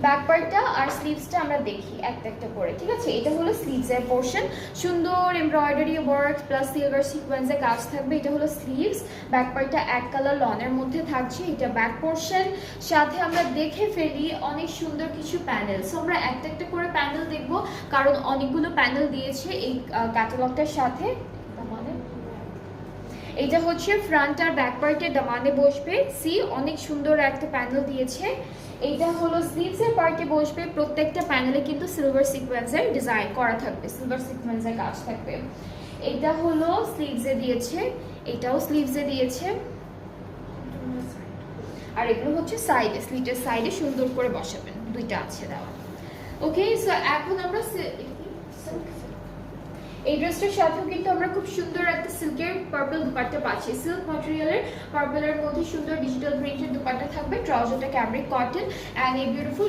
Back পার্টটা আর স্লিভসটা আমরা দেখি একটা একটা করে, ঠিক আছে? এটা হলো স্লিভসের পোর্শন, সুন্দর এমব্রয়ডারি ওয়ার্ক প্লাস সিলভার সিকোয়েন্সের কাজ থাকবে। এটা হলো স্লিভস, ব্যাক পার্টটা এক কালার লনের মধ্যে থাকছে, এটা ব্যাক পোর্শন। সাথে আমরা দেখে ফেলি অনেক সুন্দর কিছু প্যানেল। সো আমরা একটা একটা করে প্যানেল দেখবো, কারণ অনেকগুলো প্যানেল দিয়েছে এই ক্যাটালগটার সাথে। এটা হচ্ছে ফ্রন্ট আর ব্যাক পার্টের দামানে বসবে, সি অনেক সুন্দর একটা প্যানেল দিয়েছে। এইটা হলো স্লিভসের পার্টে বসবে, প্রত্যেকটা প্যানেলে কিন্তু সিলভার সিকোয়েন্সের ডিজাইন করা থাকবে, সিলভার সিকোয়েন্সের কাজ থাকবে। এটা হলো স্লিভসে দিয়েছে, এটাও স্লিভসে দিয়েছে, আর এগুলো হচ্ছে সাইডে, স্লিভের সাইডে সুন্দর করে বসাবেন, দুইটা আছে দেওয়া। ওকে, সো এখন আমরা এই ড্রেসটার সাথেও কিন্তু আমরা খুব সুন্দর একটা সিল্কের পার্পল দুপাট্টা পাচ্ছি, সিল্ক ম্যাটেরিয়ালের পার্পলের মধ্যে সুন্দর ডিজিটাল প্রিন্টের দুপাট্টা থাকবে, ট্রাউজারটা ক্যামরিক কটন, অ্যান্ড এই বিউটিফুল